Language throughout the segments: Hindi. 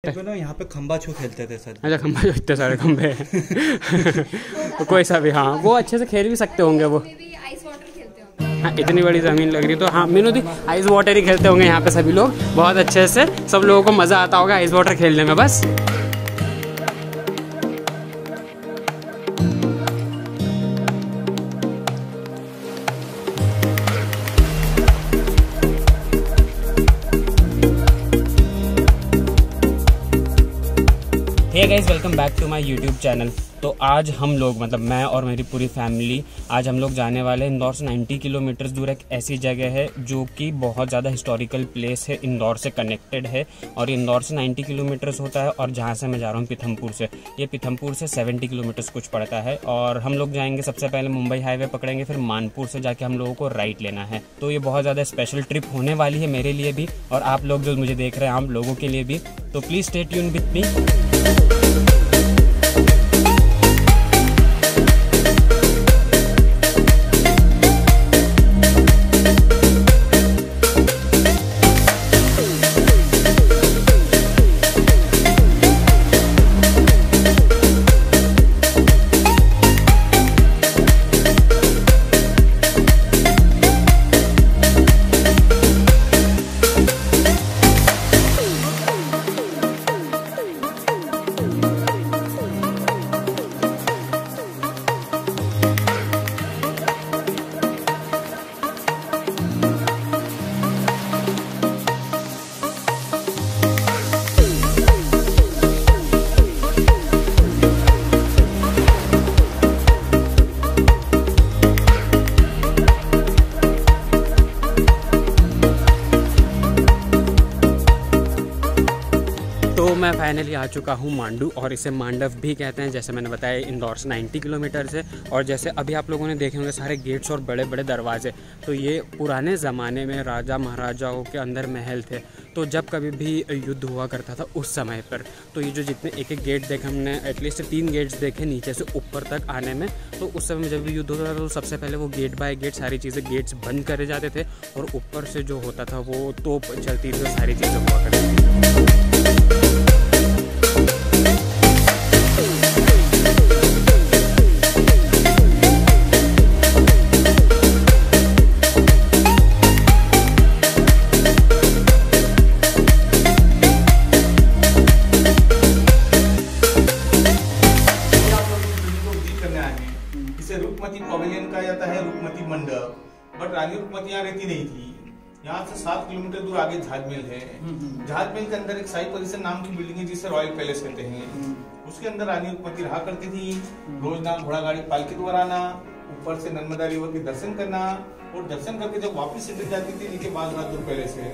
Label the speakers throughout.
Speaker 1: ना यहाँ पे खंबा छू खेलते थे सर।
Speaker 2: अच्छा, खंबा जो इतने सारे खंबे हैं कोई सा भी, हाँ वो अच्छे से खेल भी सकते होंगे वो। हाँ इतनी बड़ी ज़मीन लग रही है तो हाँ मीनू दी आइस वाटर ही खेलते होंगे यहाँ पे सभी लोग बहुत अच्छे से। सब लोगों को मज़ा आता होगा आइस वाटर खेलने में बस। Hey guys, welcome back to my YouTube channel. तो आज हम लोग मतलब मैं और मेरी पूरी फैमिली आज हम लोग जाने वाले हैं इंदौर से 90 किलोमीटर दूर एक ऐसी जगह है जो कि बहुत ज़्यादा हिस्टोरिकल प्लेस है, इंदौर से कनेक्टेड है। और इंदौर से 90 किलोमीटर्स होता है और जहाँ से मैं जा रहा हूँ पीथमपुर से, ये पीथमपुर से 70 किलोमीटर्स कुछ पड़ता है। और हम लोग जाएंगे सबसे पहले मुंबई हाईवे पकड़ेंगे, फिर मानपुर से जाके हम लोगों को राइट लेना है। तो ये बहुत ज़्यादा स्पेशल ट्रिप होने वाली है मेरे लिए भी और आप लोग जो मुझे देख रहे हैं आप लोगों के लिए भी। तो please stay tune with me. तो मैं फाइनली आ चुका हूँ मांडू और इसे मांडव भी कहते हैं। जैसे मैंने बताया इंदौर से 90 किलोमीटर से। और जैसे अभी आप लोगों ने देखे होंगे सारे गेट्स और बड़े बड़े दरवाजे, तो ये पुराने ज़माने में राजा महाराजाओं के अंदर महल थे। तो जब कभी भी युद्ध हुआ करता था उस समय पर, तो ये जो जितने एक एक गेट देखे हमने, एटलीस्ट 3 गेट्स देखे नीचे से ऊपर तक आने में। तो उस समय जब भी युद्ध होता था तो सबसे पहले वो गेट बाय गेट सारी चीज़ें गेट्स बंद करे जाते थे और ऊपर से जो होता था वो तोप चलती थी, सारी चीज़ें हुआ करती थी।
Speaker 1: रूपमती पवेलियन कहा जाता है, रूपमती मंडप। बट रानी रूपमती यहाँ रहती नहीं थी। यहाँ से 7 किलोमीटर दूर आगे जहाजमहल है। जहाजमहल के अंदर एक साई परिसर नाम की बिल्डिंग है जिसे रॉयल पैलेस कहते हैं। उसके अंदर रानी रूपमती रहा करती थी। रोज ना घोड़ा गाड़ी पालकी द्वारा आना, ऊपर से नर्मदा रिवर के दर्शन करना और दर्शन करके जब वापिस रिटर्न जाती थी नीचे बाज बहादुर पैलेस है,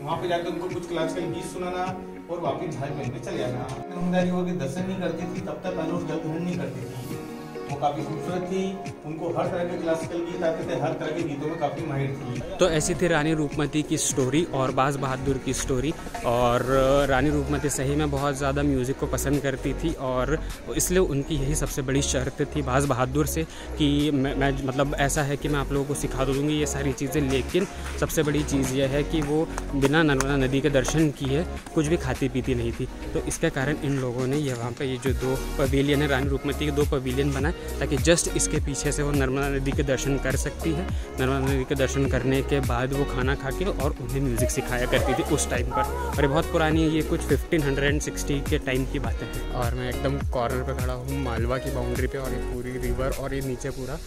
Speaker 1: वहाँ पे जाकर उनको कुछ क्लासिकल गीत सुनाना और वापिस जहाजमहल में चले आना। नर्मदा रिवर के दर्शन नहीं करती थी तब तक अनुज जल ग्रहण नहीं करती थी। वो काफी खूबसूरत थी, उनको हर तरह के क्लासिकल गीत आते थे, हर तरह के गीतों में काफी माहिर थी।
Speaker 2: तो ऐसी थी रानी रूपमती की स्टोरी और बाज बहादुर की स्टोरी। और रानी रूपमती सही में बहुत ज़्यादा म्यूज़िक को पसंद करती थी और इसलिए उनकी यही सबसे बड़ी शर्त थी बाज बहादुर से कि मैं मतलब ऐसा है कि मैं आप लोगों को सिखा दूँगी ये सारी चीज़ें, लेकिन सबसे बड़ी चीज़ यह है कि वो बिना नर्मदा नदी के दर्शन किए कुछ भी खाती पीती नहीं थी। तो इसके कारण इन लोगों ने ये वहाँ पर ये जो 2 पवेलियन है, रानी रूपमती के 2 पवेलियन बनाए ताकि जस्ट इसके पीछे से वो नर्मदा नदी के दर्शन कर सकती है। नर्मदा नदी के दर्शन करने के बाद वो खाना खा के और उन्हें म्यूज़िक सिखाया करती थी उस टाइम पर। और ये बहुत पुरानी है, ये कुछ 1560 के टाइम की बातें हैं। और मैं एकदम कॉर्नर पे खड़ा हूँ मालवा की बाउंड्री पे और ये पूरी रिवर और ये नीचे पूरा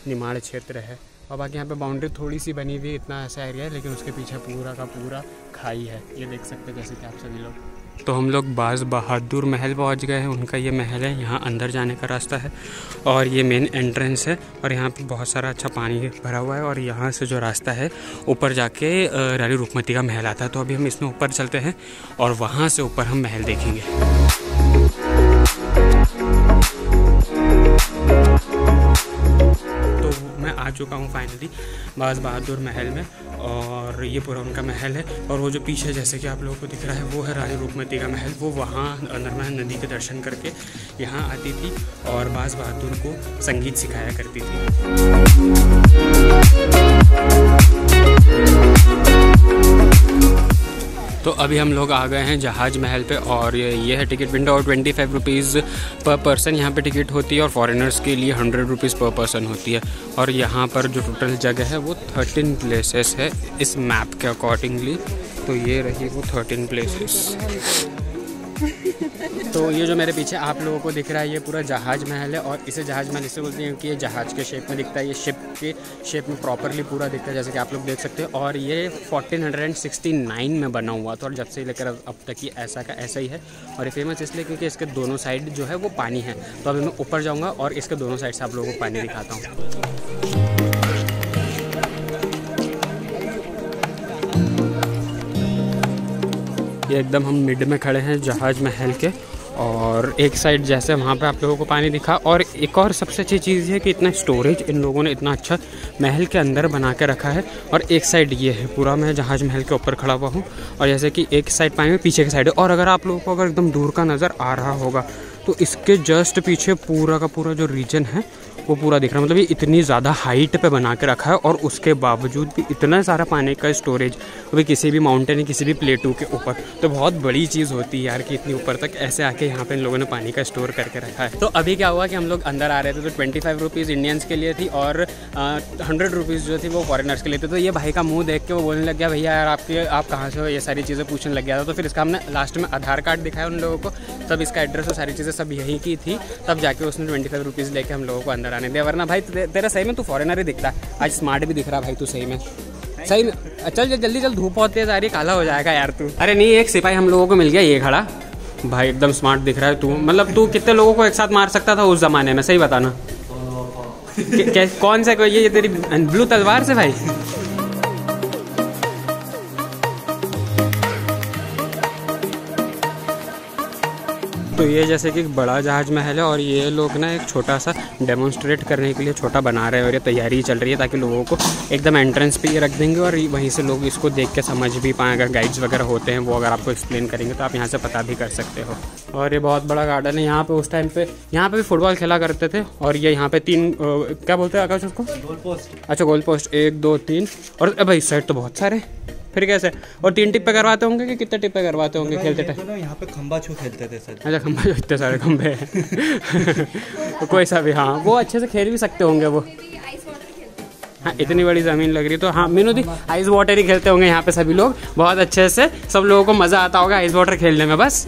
Speaker 2: निमाड़ क्षेत्र है। और बाकी यहाँ पे बाउंड्री थोड़ी सी बनी हुई, इतना ऐसा एरिया है, लेकिन उसके पीछे पूरा का पूरा खाई है। ये देख सकते हैं जैसे कि आप सभी लोग। तो हम लोग बाज बहादुर महल पहुंच गए हैं। उनका ये महल है, यहाँ अंदर जाने का रास्ता है और ये मेन एंट्रेंस है। और यहाँ पे बहुत सारा अच्छा पानी भरा हुआ है और यहाँ से जो रास्ता है ऊपर जाके रानी रूपमती का महल आता है। तो अभी हम इसमें ऊपर चलते हैं और वहाँ से ऊपर हम महल देखेंगे। आ चुका हूँ फाइनली बाज बहादुर महल में और ये पूरा उनका महल है। और वो जो पीछे जैसे कि आप लोगों को दिख रहा है वो है रानी रूपमती का महल। वो वहाँ नर्मदा नदी के दर्शन करके यहाँ आती थी और बाज बहादुर को संगीत सिखाया करती थी। तो अभी हम लोग आ गए हैं जहाज महल पे और ये है टिकट विंडो और 25 रुपीज़ पर पर्सन यहाँ पे टिकट होती है और फॉरेनर्स के लिए 100 रुपीज़ पर पर्सन होती है। और यहाँ पर जो टोटल जगह है वो 13 प्लेसेस है इस मैप के अकॉर्डिंगली। तो ये रही वो 13 प्लेसेस। तो ये जो मेरे पीछे आप लोगों को दिख रहा है ये पूरा जहाज महल है और इसे जहाज महल इससे बोलते हैं कि ये जहाज के शेप में दिखता है, ये शिप के शेप में प्रॉपरली पूरा दिखता है जैसे कि आप लोग देख सकते हैं। और ये 1469 में बना हुआ था और जब से लेकर अब तक ये ऐसा का ऐसा ही है। और ये फेमस इसलिए क्योंकि इसके दोनों साइड जो है वो पानी है। तो अभी मैं ऊपर जाऊँगा और इसके दोनों साइड से आप लोगों को पानी दिखाता हूँ। ये एकदम हम मिड में खड़े हैं जहाज महल के और एक साइड जैसे वहाँ पे आप लोगों को पानी दिखा। और एक और सबसे अच्छी चीज़ है कि इतना स्टोरेज इन लोगों ने इतना अच्छा महल के अंदर बना के रखा है। और एक साइड ये है पूरा, मैं जहाज महल के ऊपर खड़ा हुआ हूँ और जैसे कि एक साइड पानी में पीछे की साइड है। और अगर आप लोगों को अगर एकदम दूर का नज़र आ रहा होगा तो इसके जस्ट पीछे पूरा का पूरा जो रीजन है वो पूरा दिख रहा है। मतलब ये इतनी ज़्यादा हाइट पे बना के रखा है और उसके बावजूद भी इतना सारा पानी का स्टोरेज अभी किसी भी माउंटेन किसी भी प्लेटू के ऊपर। तो बहुत बड़ी चीज़ होती है यार कि इतनी ऊपर तक ऐसे आके यहाँ पे इन लोगों ने पानी का स्टोर करके रखा है। तो अभी क्या हुआ कि हम लोग अंदर आ रहे थे तो 25 रुपीज़ इंडियंस के लिए थी और 100 रुपीज़ जो थी वो फॉरेनर्स के लिए थे। तो ये भाई का मुँह देख के वो बोलने लग गया भैया यार आप कहाँ से हो, ये सारी चीज़ें पूछने लग गया था। तो फिर इसका हमने लास्ट में आधार कार्ड दिखाया उन लोगों को, तब इसका एड्रेस और सारी चीज़ें सब यहीं की थी, तब जाके उसने 25 रुपीज़ लेके हम लोगों को अंदर आने दिया। वरना भाई तेरा सही में तू फॉरेनर ही दिखता है, आज स्मार्ट भी दिख रहा भाई तू सही में। चल जल्दी चल, धूप होती है सारी, काला हो जाएगा यार तू। अरे नहीं, एक सिपाही हम लोगों को मिल गया ये खड़ा भाई, एकदम स्मार्ट दिख रहा है तू। मतलब तू कितने लोगों को एक साथ मार सकता था उस जमाने में, सही बताना। कौन सा ये तेरी ब्लू तलवार से भाई? तो ये जैसे कि बड़ा जहाज महल है और ये लोग ना एक छोटा सा डेमोन्स्ट्रेट करने के लिए छोटा बना रहे हैं और ये तैयारी चल रही है ताकि लोगों को एकदम एंट्रेंस पे ये रख देंगे और वहीं से लोग इसको देख के समझ भी पाएँ। अगर गाइड्स वगैरह होते हैं वो अगर आपको एक्सप्लेन करेंगे तो आप यहाँ से पता भी कर सकते हो। और ये बहुत बड़ा गार्डन है। यहाँ पे उस टाइम पे यहाँ पे भी फुटबॉल खेला करते थे। और ये यहाँ पे 3 क्या बोलते हैं आकाश उसको? Goal post. अच्छा गोल पोस्ट 1 2 3 और भाई सेट तो बहुत सारे, फिर कैसे? और 3 टिप्पे करवाते होंगे कि कितने टिप्पे करवाते होंगे खेलते टाइम?
Speaker 3: यहाँ पे खंबा छू खेलते थे सर।
Speaker 2: अच्छा खंबा छू, इतने सारे खंबे तो कोई सा भी, हाँ वो अच्छे से खेल भी सकते होंगे वो। हाँ इतनी बड़ी ज़मीन लग रही है तो हाँ मीनू दी आइस वाटर ही खेलते होंगे यहाँ पे सभी लोग बहुत अच्छे से। सब लोगों को मज़ा आता होगा आइस वाटर खेलने में बस।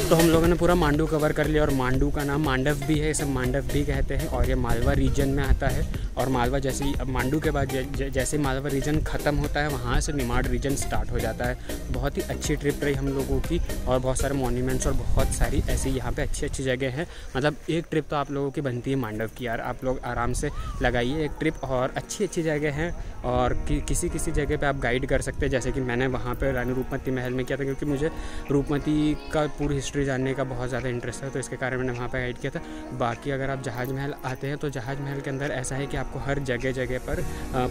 Speaker 2: तो हम लोगों ने पूरा मांडू कवर कर लिया और मांडू का नाम मांडव भी है, इसे मांडव भी कहते हैं और ये मालवा रीजन में आता है। और मालवा जैसे ही अब मांडू के बाद जैसे मालवा रीजन ख़त्म होता है वहाँ से निमाड़ रीजन स्टार्ट हो जाता है। बहुत ही अच्छी ट्रिप रही हम लोगों की और बहुत सारे मॉन्यूमेंट्स और बहुत सारी ऐसी यहाँ पे अच्छी अच्छी जगह हैं। मतलब एक ट्रिप तो आप लोगों की बनती है मांडव की यार, आप लोग आराम से लगाइए एक ट्रिप और अच्छी अच्छी जगह हैं। और किसी किसी जगह पे आप गाइड कर सकते हैं, जैसे कि मैंने वहाँ पे रानी रूपमती महल में किया था क्योंकि मुझे रूपमती का पूरी हिस्ट्री जानने का बहुत ज़्यादा इंटरेस्ट है तो इसके कारण मैंने वहाँ पे गाइड किया था। बाकी अगर आप जहाज महल आते हैं तो जहाज महल के अंदर ऐसा है कि आपको हर जगह जगह पर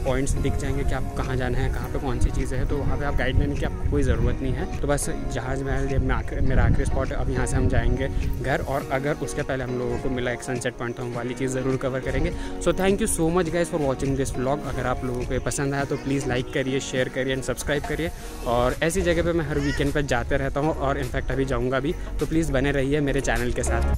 Speaker 2: पॉइंट्स दिख जाएंगे कि आप कहाँ जाना है, कहाँ पे कौन सी चीज़ें हैं। तो वहाँ पे आप गाइड लेने की आपको कोई ज़रूरत नहीं है। तो बस जहाज महल ये मेरा आखिरी स्पॉट है। अब यहाँ से हम जाएंगे घर और अगर उसके पहले हम लोगों को मिला एक सनसेट पॉइंट तो हम वाली चीज़ ज़रूर कवर करेंगे। So thank you so much guys for watching this vlog. अगर आप लोगों को पसंद आया तो प्लीज़ लाइक करिए, शेयर करिए एंड सब्सक्राइब करिए। और ऐसी जगह पे मैं हर वीकेंड पर जाते रहता हूँ और इनफैक्ट अभी जाऊँगा भी। तो प्लीज़ बने रहिए मेरे चैनल के साथ।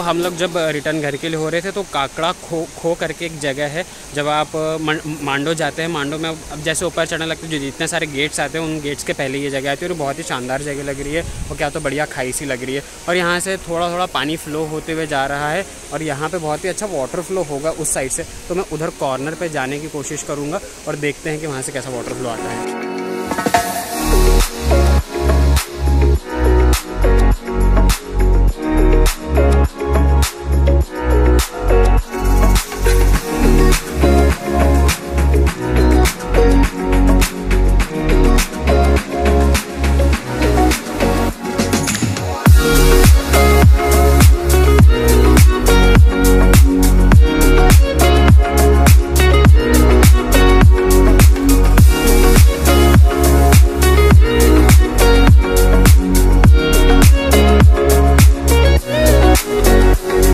Speaker 2: हम लोग जब रिटर्न घर के लिए हो रहे थे तो काकड़ा खो करके एक जगह है। जब आप मांडो जाते हैं, मांडो में अब जैसे ऊपर चढ़ने लगते हैं जो जितने सारे गेट्स आते हैं उन गेट्स के पहले ये जगह आती है और बहुत ही शानदार जगह लग रही है और क्या तो बढ़िया खाई सी लग रही है। और यहाँ से थोड़ा थोड़ा पानी फ्लो होते हुए जा रहा है और यहाँ पे बहुत ही अच्छा वाटर फ्लो होगा उस साइड से। तो मैं उधर कॉर्नर पे जाने की कोशिश करूँगा और देखते हैं कि वहाँ से कैसा वाटर फ्लो आता है।